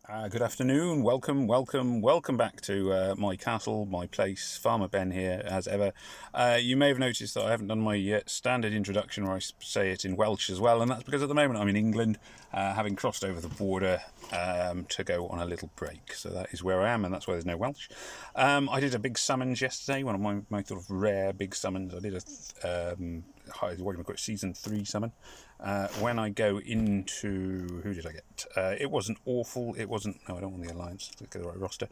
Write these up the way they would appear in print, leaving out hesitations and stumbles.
Good afternoon, welcome back to my castle, my place. Farmer Ben here, as ever. You may have noticed that I haven't done my standard introduction where I say it in Welsh as well, and that's because at the moment I'm in England, having crossed over the border to go on a little break. So that is where I am, and that's why there's no Welsh. I did a big summons yesterday, one of my sort of rare big summons. I did a season 3 summon. When I go into... Who did I get? It wasn't awful. It wasn't... No, I don't want the Alliance. Let's get the right roster.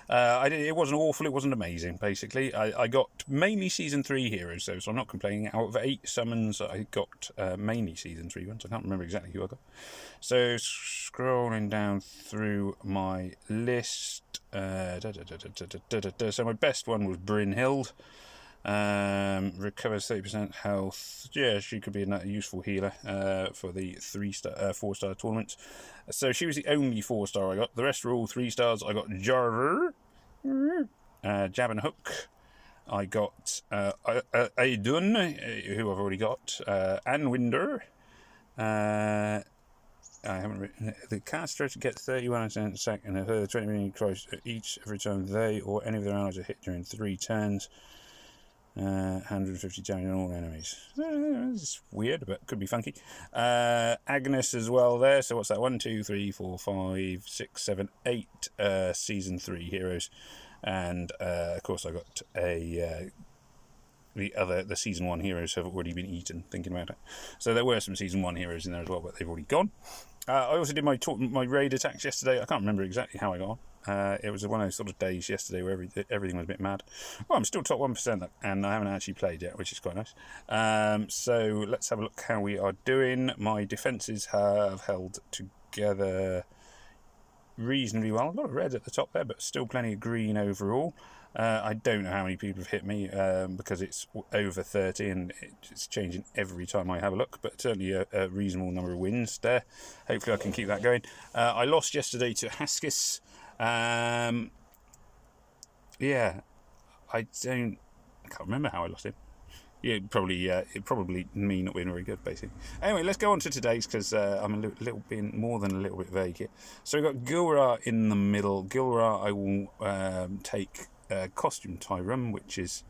It wasn't awful. It wasn't amazing, basically. I got mainly Season 3 heroes, so I'm not complaining. Out of 8 summons, I got mainly Season 3 ones. I can't remember exactly who I got. So, scrolling down through my list... So my best one was Brynhild. Recovers 30% health. Yeah, she could be a useful healer for the 4-star tournaments. So she was the only 4-star I got. The rest were all 3 stars. I got Jarver, Jab and Hook. I got Aidun, who I've already got, Anwinder. I haven't written. The caster to get 31% a second and a further 20 million cross each every time they or any of their allies are hit during 3 turns. 150 damage on all enemies. It's weird, but could be funky. Agnes as well there. So what's that? 1, 2, 3, 4, 5, 6, 7, 8 Season 3 heroes. And of course I got the Season 1 heroes have already been eaten, thinking about it. So there were some Season 1 heroes in there as well, but they've already gone. I also did my raid attacks yesterday. I can't remember exactly how I got on. It was one of those sort of days yesterday where everything was a bit mad. Well, I'm still top 1%, and I haven't actually played yet, which is quite nice. So let's have a look how we are doing. My defences have held together reasonably well. A lot of red at the top there, but still plenty of green overall. I don't know how many people have hit me because it's over 30 and it's changing every time I have a look, but certainly a reasonable number of wins there. Hopefully I can keep that going. I lost yesterday to Haskis. Yeah, I can't remember how I lost him. Yeah, it probably me not being very good, basically. Anyway, let's go on to today's, because I'm a little bit more than a little bit vague here. So we've got Gilra in the middle. Gilra, I will take Costume Tyrum, which is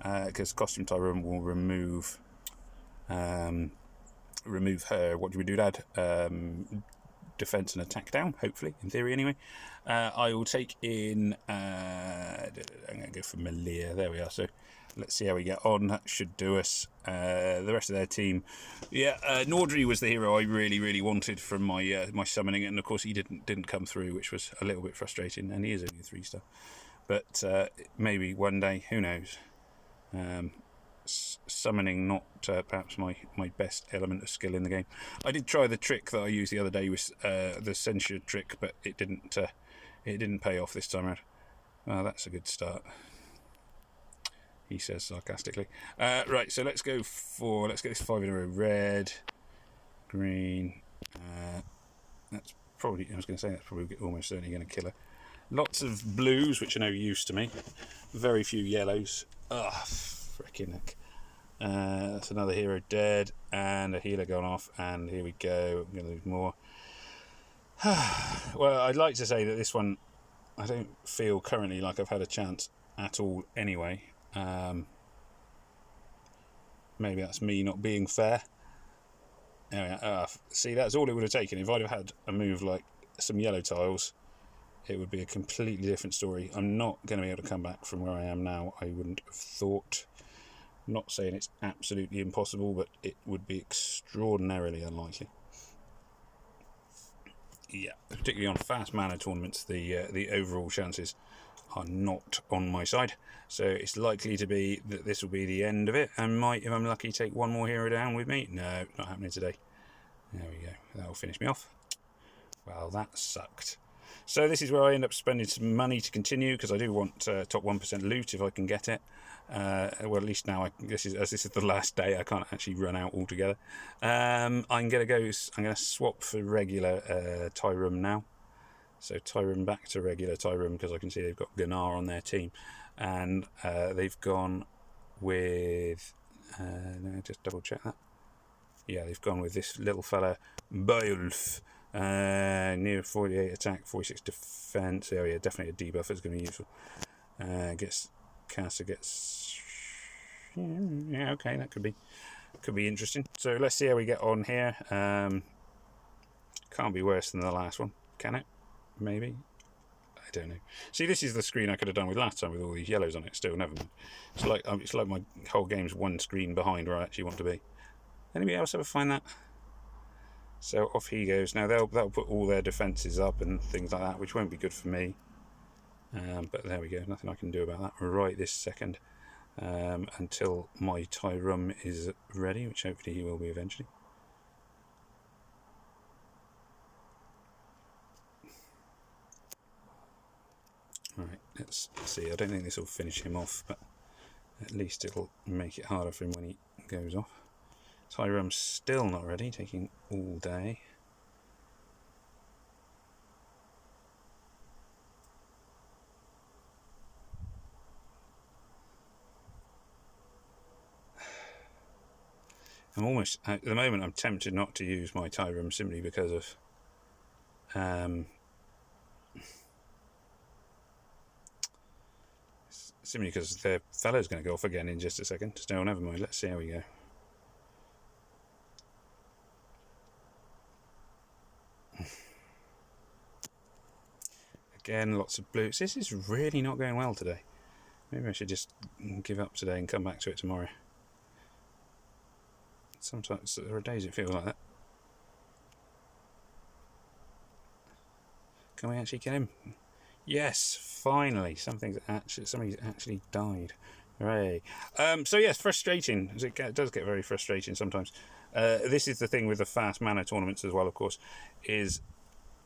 because Costume Tyrum will remove her. What do we do, Dad? Defense and attack down, hopefully, in theory anyway. I will take in I'm going to go for Malia. There we are. So let's see how we get on. That should do us. The rest of their team, Nordri was the hero I really wanted from my my summoning, and of course he didn't come through, which was a little bit frustrating, and he is only a 3-star, but maybe one day, who knows. Summoning not perhaps my best element of skill in the game. I did try the trick that I used the other day with the censure trick, but it didn't pay off this time around. Well, that's a good start, he says sarcastically. Right, so let's get this 5 in a row. Red, green. That's probably almost certainly going to kill her. Lots of blues, which are no use to me. Very few yellows. Frickin' heck. That's another hero dead, and a healer gone off, and here we go. I'm going to lose more. Well, I'd like to say that this one, I don't feel currently like I've had a chance at all anyway. Maybe that's me not being fair. Anyway, see, that's all it would have taken. If I'd have had a move like some yellow tiles, it would be a completely different story. I'm not going to be able to come back from where I am now, I wouldn't have thought. I'm not saying it's absolutely impossible, but it would be extraordinarily unlikely. Yeah, particularly on fast mana tournaments, the overall chances are not on my side. So it's likely to be that this will be the end of it. I might, if I'm lucky, take one more hero down with me. No, not happening today. There we go. That'll finish me off. Well, that sucked. So this is where I end up spending some money to continue, because I do want top 1% loot if I can get it. Well, at least now this is the last day, I can't actually run out altogether. I'm going to swap for regular Tyrum now. So Tyrum back to regular Tyrum, because I can see they've got Gunnar on their team, and they've gone with. Let me just double check that. Yeah, they've gone with this little fella, Beowulf. Near 48 attack, 46 defense. Oh yeah, definitely a debuff is going to be useful. Gets caster gets. Yeah, okay, that could be interesting. So let's see how we get on here. Can't be worse than the last one, can it? Maybe. I don't know. See, this is the screen I could have done with last time with all these yellows on it. Still, never mind. It's like my whole game's one screen behind where I actually want to be. Anybody else ever find that? So off he goes. Now they'll put all their defences up and things like that, which won't be good for me. But there we go. Nothing I can do about that right this second. Until my Tyrum is ready, which hopefully he will be eventually. Right, let's see. I don't think this will finish him off, but at least it'll make it harder for him when he goes off. Tyrum's still not ready, taking all day. I'm almost, at the moment, I'm tempted not to use my Tyrum simply because of their fellow's going to go off again in just a second. So never mind, let's see how we go. Again, lots of blues. This is really not going well today. Maybe I should just give up today and come back to it tomorrow. Sometimes there are days it feels like that. Can we actually get him? Yes, finally, somebody's actually died. Hooray! So yes, frustrating. It does get very frustrating sometimes. This is the thing with the fast mana tournaments as well, of course, is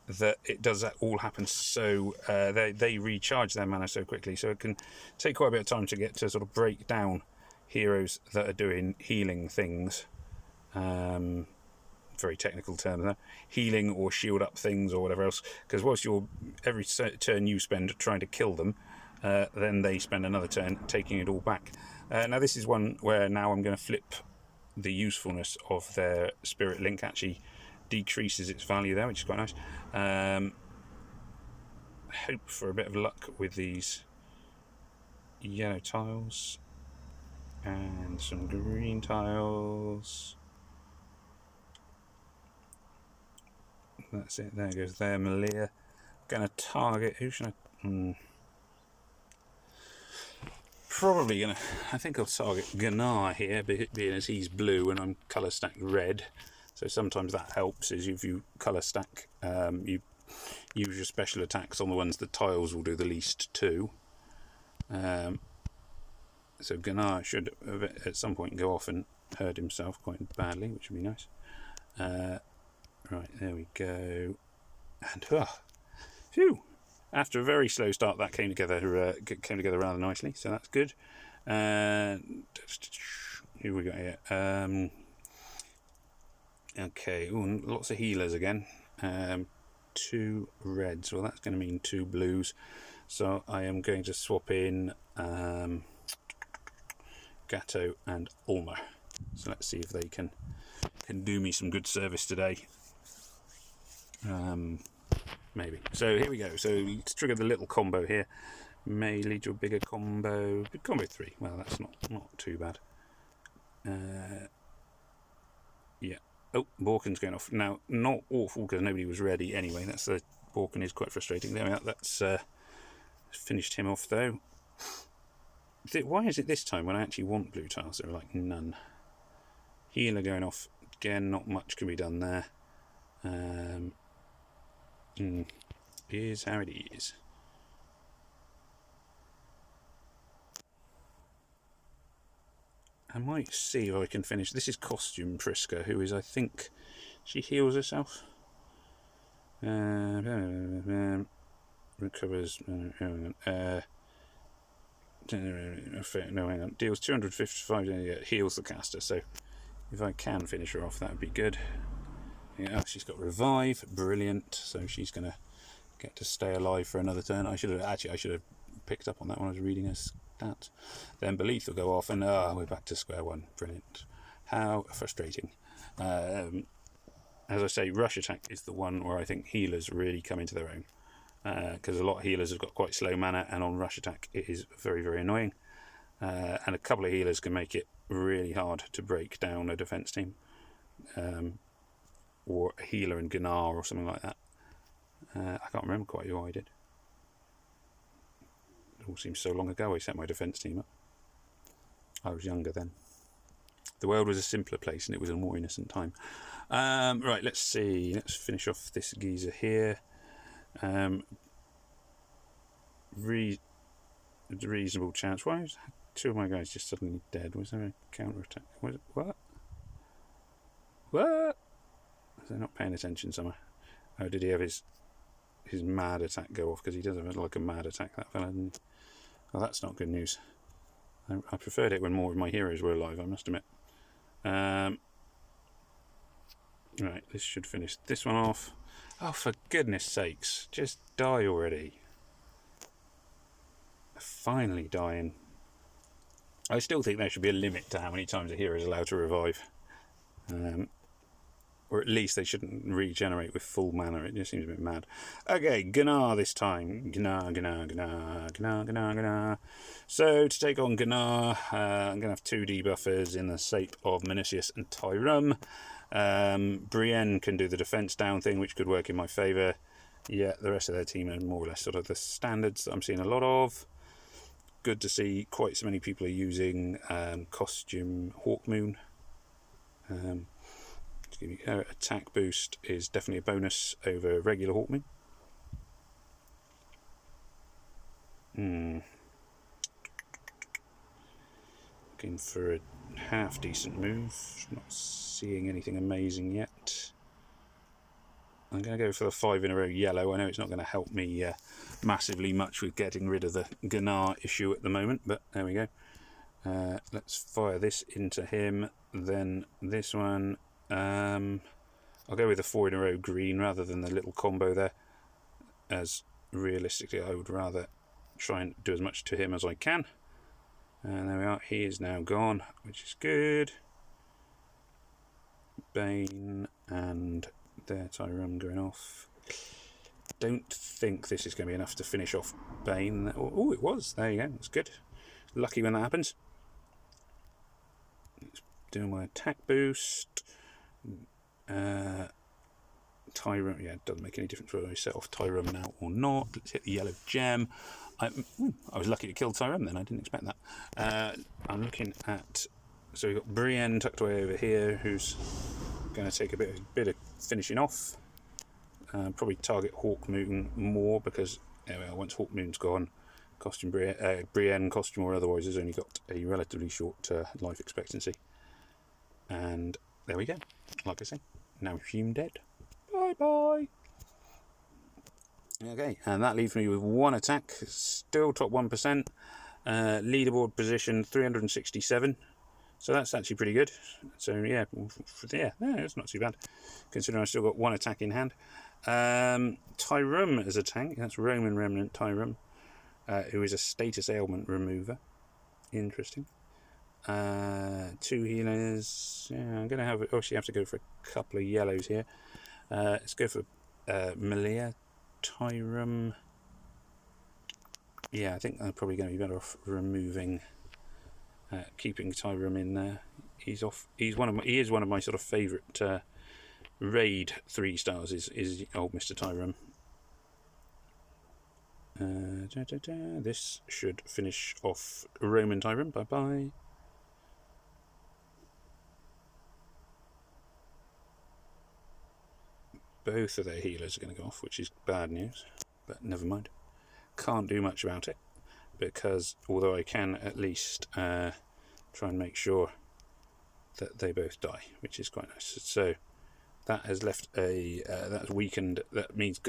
that it does all happen so they recharge their mana so quickly, so it can take quite a bit of time to get to sort of break down heroes that are doing healing things. Very technical term there, healing or shield up things or whatever else, because whilst every turn you spend trying to kill them, then they spend another turn taking it all back. Now this is one where now I'm going to flip the usefulness of their Spirit Link. Actually decreases its value there, which is quite nice. Hope for a bit of luck with these yellow tiles and some green tiles. That's it, there goes their Malia. Gonna target, who should I... Probably gonna, I think I'll target Gnar here, being as he's blue and I'm colour stacked red. So sometimes that helps, is if you colour stack, you use your special attacks on the ones that tiles will do the least to. So Gnar should at some point go off and hurt himself quite badly, which would be nice. Right, there we go. And phew! After a very slow start, that came together rather nicely, so that's good. Who we got here? Okay, ooh, lots of healers again. 2 reds. Well, that's going to mean 2 blues. So I am going to swap in Gatto and Ulmer. So let's see if they can do me some good service today. Maybe. So here we go. So you trigger the little combo here. May lead to a bigger combo. Combo 3. Well, that's not too bad. Yeah. Oh, Borken's going off. Now, not awful because nobody was ready anyway. Borken is quite frustrating. There we are. That's finished him off though. Why is it this time when I actually want blue tiles? There are like none. Healer going off. Again, not much can be done there. Here's how it is. I might see if I can finish. This is Costume Priska, who is, I think, she heals herself. Recovers. No, hang on. Deals 255. Heals the caster. So if I can finish her off, that would be good. Yeah, she's got revive, brilliant. So she's gonna get to stay alive for another turn. I should have picked up on that when I was reading her stats. Then Belief will go off, and we're back to square one. Brilliant. How frustrating. as I say, Rush Attack is the one where I think healers really come into their own. Because a lot of healers have got quite slow mana, and on Rush Attack it is very, very annoying. And a couple of healers can make it really hard to break down a defence team. Or a healer and Gnar or something like that. I can't remember quite who I did. It all seems so long ago I set my defence team up. I was younger then. The world was a simpler place and it was a more innocent time. Right, let's see. Let's finish off this geezer here. Reasonable chance. Why is two of my guys just suddenly dead? Was there a counter attack? What? Was they not paying attention somewhere? Oh, did he have his mad attack go off? Because he does have like a mad attack, that fella, didn't he? Well, that's not good news. I preferred it when more of my heroes were alive, I must admit. Right, this should finish this one off. Oh, for goodness sakes, just die already. Finally dying. I still think there should be a limit to how many times a hero is allowed to revive. Or at least they shouldn't regenerate with full mana. It just seems a bit mad. Okay, Gnar this time. Gnar. So, to take on Gnar, I'm going to have 2 debuffers in the shape of Minutius and Tyrum. Brienne can do the defense down thing, which could work in my favour. Yeah, the rest of their team are more or less sort of the standards that I'm seeing a lot of. Good to see quite so many people are using costume Hawkmoon. Attack boost is definitely a bonus over regular Hawkmoon. Looking for a half decent move. Not seeing anything amazing yet. I'm going to go for the 5 in a row yellow. I know it's not going to help me massively much with getting rid of the Gnar issue at the moment, but there we go. Let's fire this into him, then this one. I'll go with the 4 in a row green rather than the little combo there, as realistically I would rather try and do as much to him as I can. And there we are, he is now gone, which is good. Bane and there, Tyrum going off. Don't think this is going to be enough to finish off Bane. Oh, it was, there you go, that's good. Lucky when that happens. Doing my attack boost. Tyrum, yeah, it doesn't make any difference whether I set off Tyrum now or not. Let's hit the yellow gem. I was lucky to kill Tyrum then, I didn't expect that. I'm looking at, so we've got Brienne tucked away over here, who's going to take a bit of finishing off. Probably target Hawkmoon more, because once Hawkmoon's gone, Brienne, costume or otherwise, has only got a relatively short life expectancy. And there we go. Like I say, now Hume dead. Bye bye. Okay, and that leaves me with 1 attack. Still top 1%. Leaderboard position 367. So that's actually pretty good. So yeah, it's not too bad, considering I've still got 1 attack in hand. Tyrum as a tank. That's Roman Remnant Tyrum, who is a status ailment remover. Interesting. 2 healers. Yeah, I'm going to have. Actually, have to go for a couple of yellows here. Let's go for Melia Tyrum. Yeah, I think I'm probably going to be better off removing, keeping Tyrum in there. He is one of my sort of favourite raid 3 stars. Is old Mr. Tyrum. This should finish off Roman Tyrum. Bye bye. Both of their healers are going to go off, which is bad news, but never mind. Can't do much about it, because although I can at least try and make sure that they both die, which is quite nice. So that has left that's weakened. That means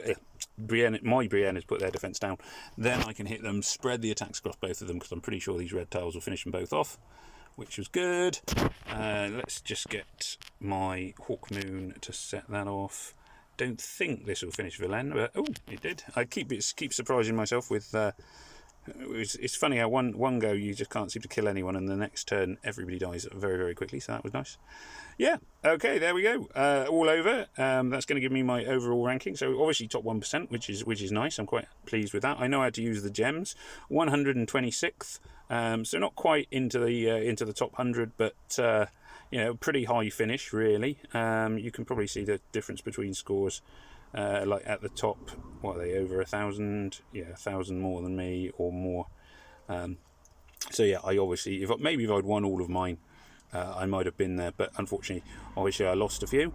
my Brienne has put their defence down. Then I can hit them, spread the attacks across both of them, because I'm pretty sure these red tiles will finish them both off, which was good. Let's just get my Hawkmoon to set that off. Don't think this will finish Villain, but oh, it did. I keep surprising myself with it's funny how one go you just can't seem to kill anyone, and the next turn everybody dies very, very quickly. So that was nice. Yeah, okay, there we go. All over. That's going to give me my overall ranking. So obviously top 1%, which is nice. I'm quite pleased with that. I know how to use the gems. 126th. So not quite into the top 100, but pretty high finish really. You can probably see the difference between scores. Like at the top, what are they, over 1,000? Yeah, 1,000 more than me or more. So yeah, I obviously, if I'd won all of mine, I might have been there, but unfortunately, obviously I lost a few.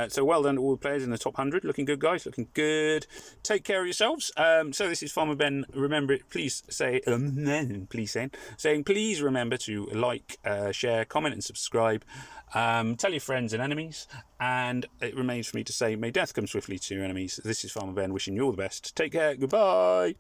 So well done to all the players in the top 100. Looking good, guys. Looking good. Take care of yourselves. So this is Farmer Ben. Remember it. Please say, please remember to like, share, comment, and subscribe. Tell your friends and enemies. And it remains for me to say, may death come swiftly to your enemies. This is Farmer Ben wishing you all the best. Take care. Goodbye.